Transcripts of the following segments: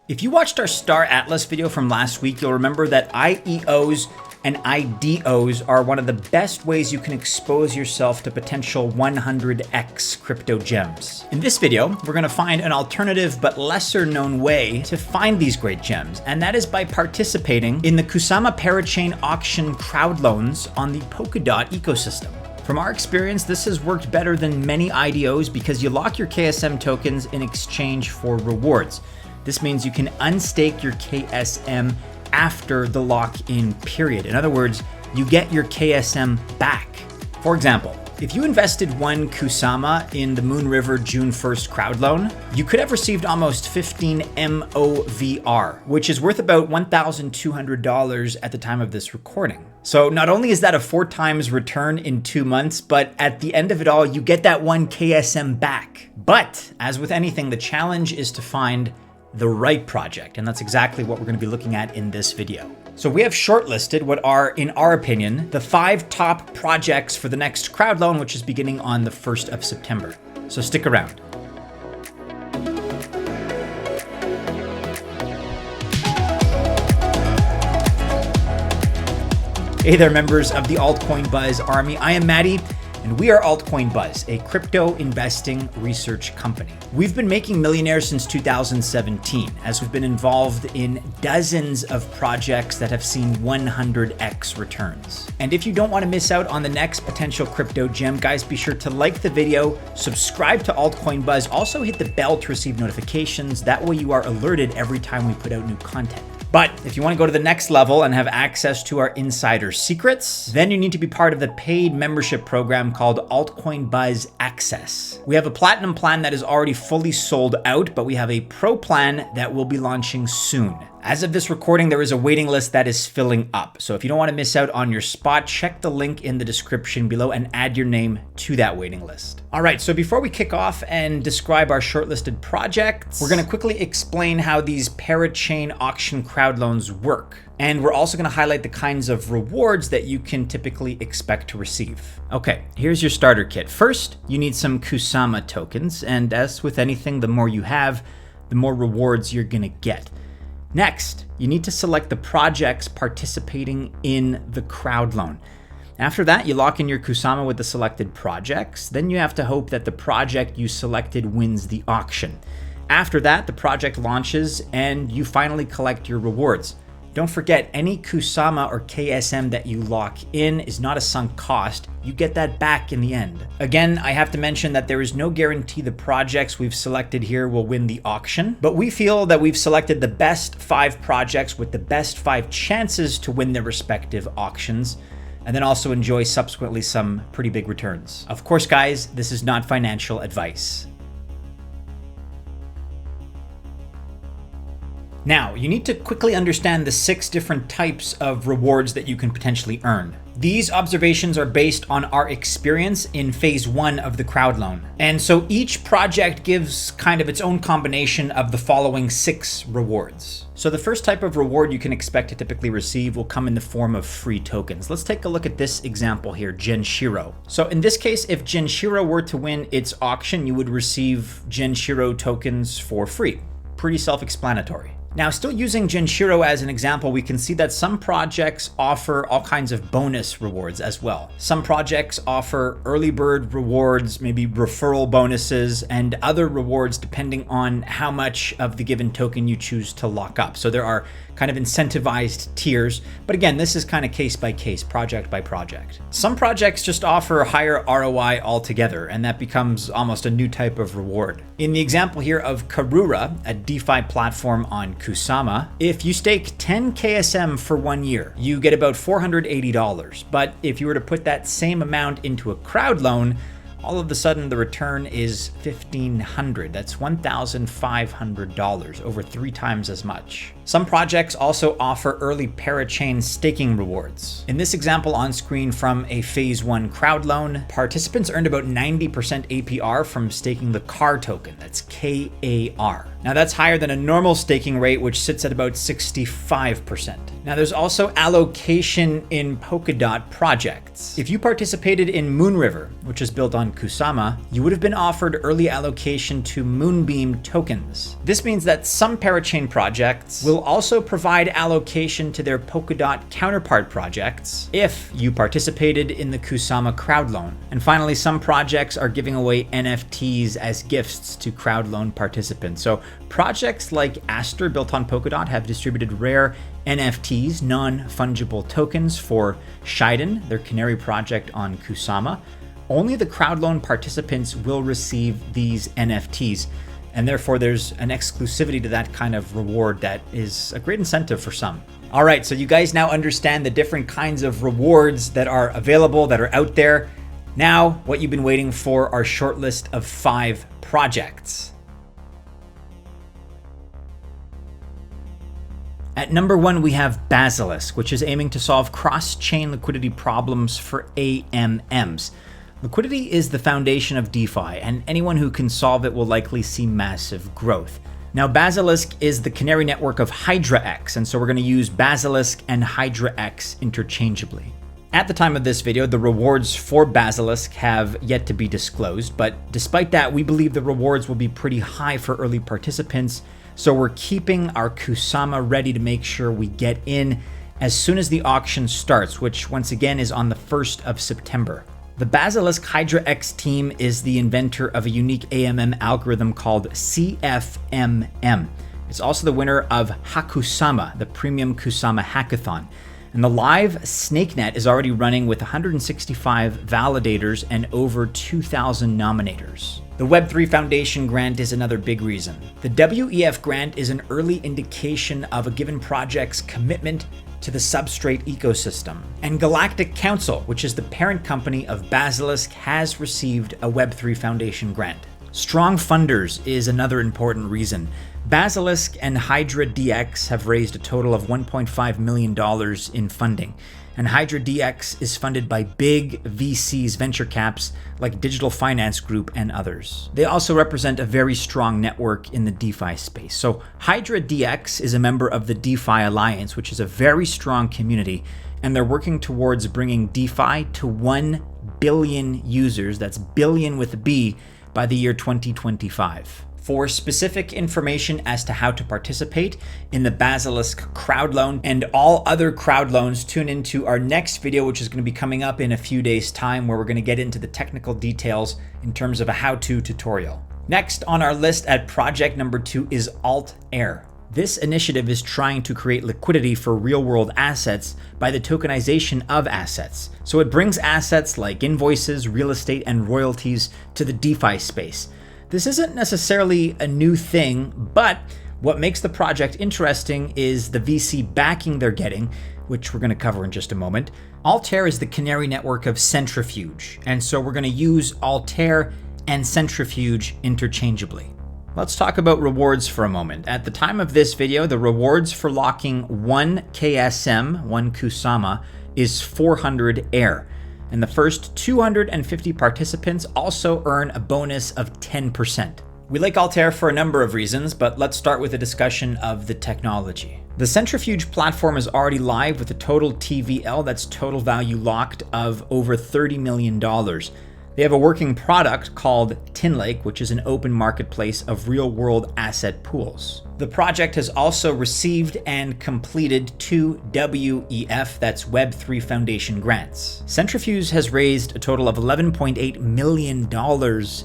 If you watched our Star Atlas video from last week, you'll remember that IEOs and IDOs are one of the best ways you can expose yourself to potential 100x crypto gems. In this video, we're going to find an alternative but lesser known way to find these great gems, and that is by participating in the Kusama Parachain Auction Crowdloans on the Polkadot ecosystem. From our experience, this has worked better than many IDOs because you lock your KSM tokens in exchange for rewards. This means you can unstake your KSM after the lock-in period. In other words, you get your KSM back. For example, if you invested one Kusama in the Moonriver June 1st crowdloan, you could have received almost 15 MOVR, which is worth about $1,200 at the time of this recording. So not only is that a 4 times return in 2 months, but at the end of it all, you get that one KSM back. But as with anything, the challenge is to find the right project, and that's exactly what we're going to be looking at in this video. So we have shortlisted what are, in our opinion, the 5 top projects for the next crowdloan, which is beginning on the 1st of September. So stick around. Hey there, members of the Altcoin Buzz Army. I am Maddie, and we are Altcoin Buzz, a crypto investing research company. We've been making millionaires since 2017, as we've been involved in dozens of projects that have seen 100x returns. And if you don't want to miss out on the next potential crypto gem, guys, be sure to like the video, subscribe to Altcoin Buzz, also hit the bell to receive notifications. That way you are alerted every time we put out new content. But if you want to go to the next level and have access to our insider secrets, then you need to be part of the paid membership program called Altcoin Buzz Access. We have a platinum plan that is already fully sold out, but we have a pro plan that will be launching soon. As of this recording, there is a waiting list that is filling up. So if you don't want to miss out on your spot, check the link in the description below and add your name to that waiting list. All right, so before we kick off and describe our shortlisted projects, we're going to quickly explain how these Parachain Auction Crowdloans work. And we're also going to highlight the kinds of rewards that you can typically expect to receive. Okay, here's your starter kit. First, you need some Kusama tokens. And as with anything, the more you have, the more rewards you're going to get. Next, you need to select the projects participating in the crowdloan. After that, you lock in your Kusama with the selected projects. Then you have to hope that the project you selected wins the auction. After that, the project launches and you finally collect your rewards. Don't forget, any Kusama or KSM that you lock in is not a sunk cost. You get that back in the end. Again, I have to mention that there is no guarantee the projects we've selected here will win the auction, but we feel that we've selected the best 5 projects with the best 5 chances to win their respective auctions, and then also enjoy subsequently some pretty big returns. Of course, guys, this is not financial advice. Now, you need to quickly understand the 6 different types of rewards that you can potentially earn. These observations are based on our experience in phase 1 of the crowdloan. And so each project gives kind of its own combination of the following 6 rewards. So the first type of reward you can expect to typically receive will come in the form of free tokens. Let's take a look at this example here, Genshiro. So in this case, if Genshiro were to win its auction, you would receive Genshiro tokens for free. Pretty self-explanatory. Now, still using Genshiro as an example, we can see that some projects offer all kinds of bonus rewards as well. Some projects offer early bird rewards, maybe referral bonuses, and other rewards depending on how much of the given token you choose to lock up. So there are kind of incentivized tiers, but again, this is kind of case by case, project by project. Some projects just offer a higher ROI altogether, and that becomes almost a new type of reward. In the example here of Karura, a DeFi platform on Kusama, if you stake 10 KSM for 1 year, you get about $480. But if you were to put that same amount into a crowdloan, all of a sudden the return is $1,500. That's $1,500, over 3 times as much. Some projects also offer early parachain staking rewards. In this example on screen from a Phase 1 Crowdloan, participants earned about 90% APR from staking the CAR token, that's KAR. Now that's higher than a normal staking rate, which sits at about 65%. Now there's also allocation in Polkadot projects. If you participated in Moonriver, which is built on Kusama, you would have been offered early allocation to Moonbeam tokens. This means that some parachain projects will also provide allocation to their Polkadot counterpart projects if you participated in the Kusama Crowdloan. And finally, some projects are giving away NFTs as gifts to Crowdloan participants. So projects like Aster, built on Polkadot, have distributed rare NFTs, non-fungible tokens, for Shiden, their canary project on Kusama. Only the Crowdloan participants will receive these NFTs, and therefore there's an exclusivity to that kind of reward that is a great incentive for some. All right, so you guys now understand the different kinds of rewards that are available, that are out there. Now, what you've been waiting for, our short list of 5 projects. At number 1, we have Basilisk, which is aiming to solve cross-chain liquidity problems for AMMs. Liquidity is the foundation of DeFi, and anyone who can solve it will likely see massive growth. Now, Basilisk is the canary network of HydraX, and so we're going to use Basilisk and HydraX interchangeably. At the time of this video, the rewards for Basilisk have yet to be disclosed, but despite that, we believe the rewards will be pretty high for early participants, so we're keeping our Kusama ready to make sure we get in as soon as the auction starts, which once again is on the 1st of September. The Basilisk HydraX team is the inventor of a unique AMM algorithm called CFMM. It's also the winner of Hakusama, the premium Kusama hackathon. And the live SnakeNet is already running with 165 validators and over 2,000 nominators. The Web3 Foundation grant is another big reason. The WEF grant is an early indication of a given project's commitment to the substrate ecosystem. And Galactic Council, which is the parent company of Basilisk, has received a Web3 Foundation grant. Strong funders is another important reason. Basilisk and HydraDX have raised a total of $1.5 million in funding, and HydraDX is funded by big VCs, venture caps like Digital Finance Group and others. They also represent a very strong network in the DeFi space. So HydraDX is a member of the DeFi Alliance, which is a very strong community, and they're working towards bringing DeFi to 1 billion users, that's billion with a B, by the year 2025. For specific information as to how to participate in the Basilisk Crowdloan and all other Crowdloans, tune into our next video, which is going to be coming up in a few days' time, where we're going to get into the technical details in terms of a how-to tutorial. Next on our list at project number 2 is Altair. This initiative is trying to create liquidity for real-world assets by the tokenization of assets. So it brings assets like invoices, real estate, and royalties to the DeFi space. This isn't necessarily a new thing, but what makes the project interesting is the VC backing they're getting, which we're going to cover in just a moment. Altair is the canary network of Centrifuge, and so we're going to use Altair and Centrifuge interchangeably. Let's talk about rewards for a moment. At the time of this video, the rewards for locking 1 KSM, 1 Kusama, is 400 AIR. And the first 250 participants also earn a bonus of 10%. We like Altair for a number of reasons, but let's start with a discussion of the technology. The Centrifuge platform is already live with a total TVL, that's total value locked, of over $30 million. They have a working product called TinLake, which is an open marketplace of real-world asset pools. The project has also received and completed 2 WEF, that's Web3 Foundation grants. Centrifuge has raised a total of $11.8 million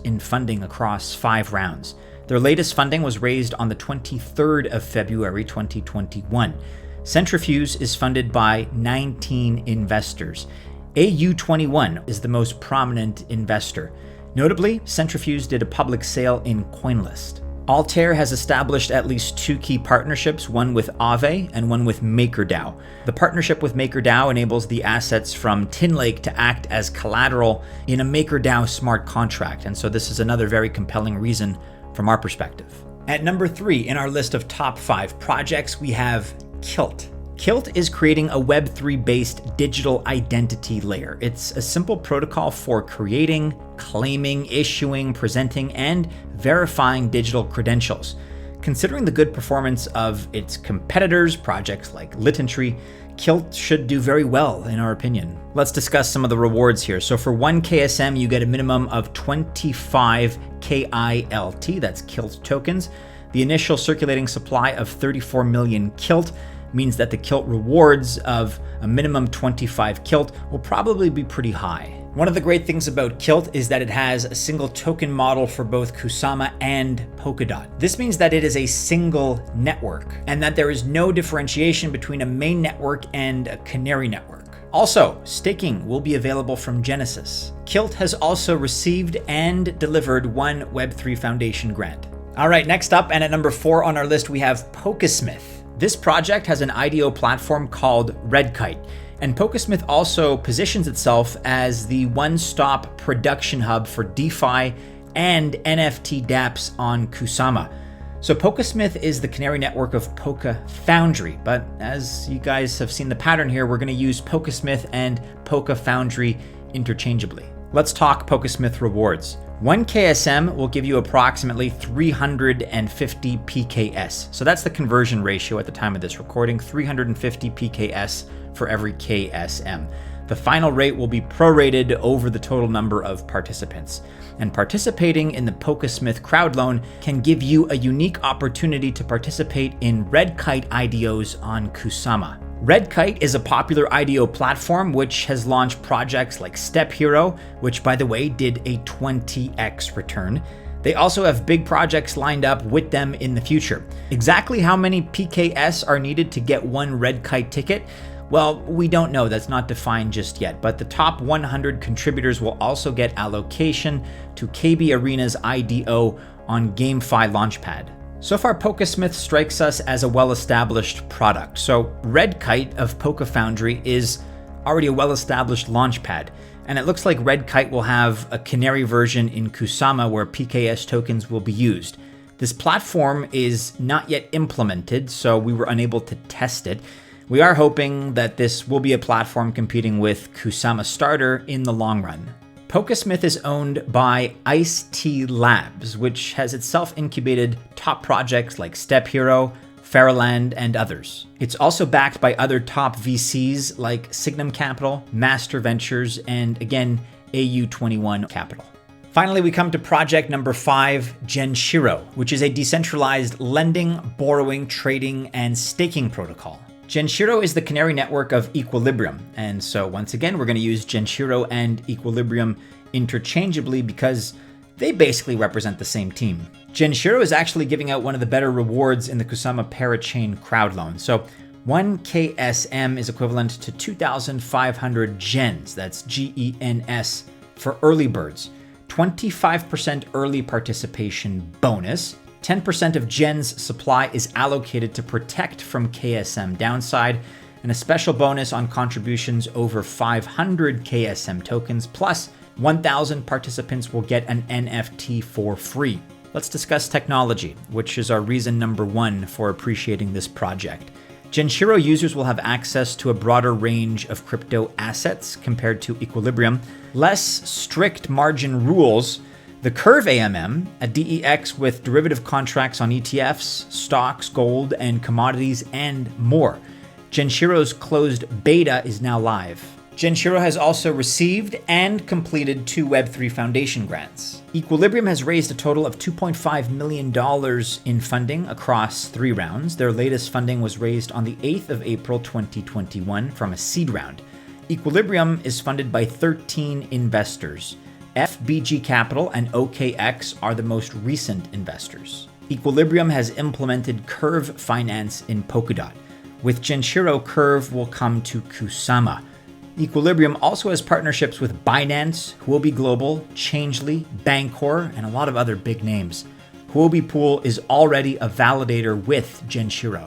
in funding across 5 rounds. Their latest funding was raised on the 23rd of February 2021. Centrifuge is funded by 19 investors. AU21 is the most prominent investor. Notably, Centrifuge did a public sale in CoinList. Altair has established at least 2 key partnerships, one with Aave and one with MakerDAO. The partnership with MakerDAO enables the assets from TinLake to act as collateral in a MakerDAO smart contract, and so this is another very compelling reason from our perspective. At number 3 in our list of top 5 projects, we have Kilt. Kilt is creating a Web3-based digital identity layer. It's a simple protocol for creating, claiming, issuing, presenting, and verifying digital credentials. Considering the good performance of its competitors, projects like LitEntry, Kilt should do very well, in our opinion. Let's discuss some of the rewards here. So for 1 KSM, you get a minimum of 25 KILT, that's Kilt tokens. The initial circulating supply of 34 million Kilt means that the Kilt rewards of a minimum 25 Kilt will probably be pretty high. One of the great things about Kilt is that it has a single token model for both Kusama and Polkadot. This means that it is a single network and that there is no differentiation between a main network and a canary network. Also, staking will be available from Genesis. Kilt has also received and delivered one Web3 Foundation grant. All right, next up, and at number 4 on our list, we have Polkasmith. This project has an IDO platform called Redkite, and Polkasmith also positions itself as the one-stop production hub for DeFi and NFT dApps on Kusama. So Polkasmith is the canary network of Polka Foundry, but as you guys have seen the pattern here, we're going to use Polkasmith and Polka Foundry interchangeably. Let's talk Polkasmith rewards. 1 KSM will give you approximately 350 PKS. So that's the conversion ratio at the time of this recording, 350 PKS for every KSM. The final rate will be prorated over the total number of participants. And participating in the Polkasmith Crowdloan can give you a unique opportunity to participate in Redkite IDOs on Kusama. Redkite is a popular IDO platform which has launched projects like Step Hero, which by the way did a 20x return. They also have big projects lined up with them in the future. Exactly how many PKS are needed to get one Redkite ticket? Well, we don't know, that's not defined just yet, but the top 100 contributors will also get allocation to KB Arena's IDO on GameFi Launchpad. So far, Polkasmith strikes us as a well-established product. So Redkite of Polka Foundry is already a well-established launchpad, and it looks like Redkite will have a canary version in Kusama where PKS tokens will be used. This platform is not yet implemented, so we were unable to test it. We are hoping that this will be a platform competing with Kusama Starter in the long run. Polkasmith is owned by Ice-T Labs, which has itself incubated top projects like Step Hero, Fairyland, and others. It's also backed by other top VCs like Signum Capital, Master Ventures, and again, AU21 Capital. Finally, we come to project number 5, Genshiro, which is a decentralized lending, borrowing, trading, and staking protocol. Genshiro is the canary network of Equilibrium, and so once again, we're going to use Genshiro and Equilibrium interchangeably because they basically represent the same team. Genshiro is actually giving out one of the better rewards in the Kusama Parachain Crowdloan. So 1 KSM is equivalent to 2,500 gens, that's GENS, for early birds, 25% early participation bonus, 10% of Gen's supply is allocated to protect from KSM downside, and a special bonus on contributions over 500 KSM tokens, plus 1,000 participants will get an NFT for free. Let's discuss technology, which is our reason number 1 for appreciating this project. Genshiro users will have access to a broader range of crypto assets compared to Equilibrium, less strict margin rules, the Curve AMM, a DEX with derivative contracts on ETFs, stocks, gold, and commodities, and more. Genshiro's closed beta is now live. Genshiro has also received and completed 2 Web3 Foundation grants. Equilibrium has raised a total of $2.5 million in funding across 3 rounds. Their latest funding was raised on the 8th of April 2021 from a seed round. Equilibrium is funded by 13 investors. FBG Capital and OKX are the most recent investors. Equilibrium has implemented Curve finance in Polkadot. With Genshiro, Curve will come to Kusama. Equilibrium also has partnerships with Binance, Huobi Global, Changely, Bancor, and a lot of other big names. Huobi Pool is already a validator with Genshiro.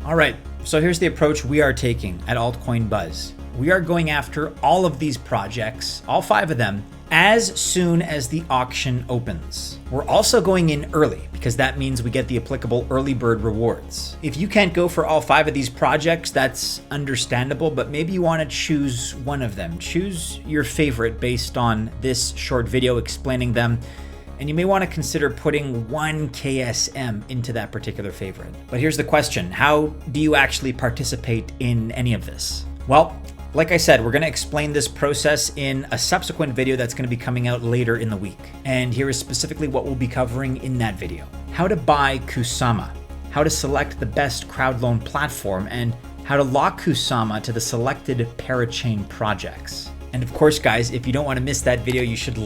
All right, so here's the approach we are taking at Altcoin Buzz. We are going after all of these projects, all 5 of them, as soon as the auction opens. We're also going in early because that means we get the applicable early bird rewards. If you can't go for all 5 of these projects, that's understandable, but maybe you want to choose one of them. Choose your favorite based on this short video explaining them, and you may want to consider putting 1 KSM into that particular favorite. But here's the question: how do you actually participate in any of this? Well, like I said, we're going to explain this process in a subsequent video that's going to be coming out later in the week. And here is specifically what we'll be covering in that video: how to buy Kusama, how to select the best Crowdloan platform, and how to lock Kusama to the selected Parachain projects. And of course, guys, if you don't want to miss that video, you should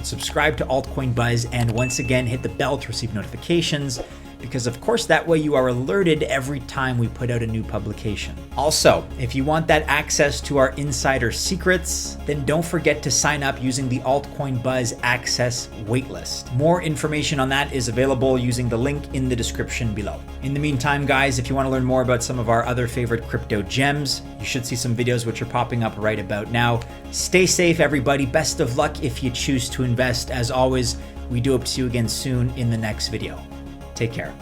subscribe to Altcoin Buzz, and once again, hit the bell to receive notifications, because of course that way you are alerted every time we put out a new publication. Also, if you want that access to our insider secrets, then don't forget to sign up using the Altcoin Buzz Access waitlist. More information on that is available using the link in the description below. In the meantime, guys, if you want to learn more about some of our other favorite crypto gems, you should see some videos which are popping up right about now. Stay safe, everybody. Best of luck if you choose to invest. As always, we do hope to see you again soon in the next video. Take care.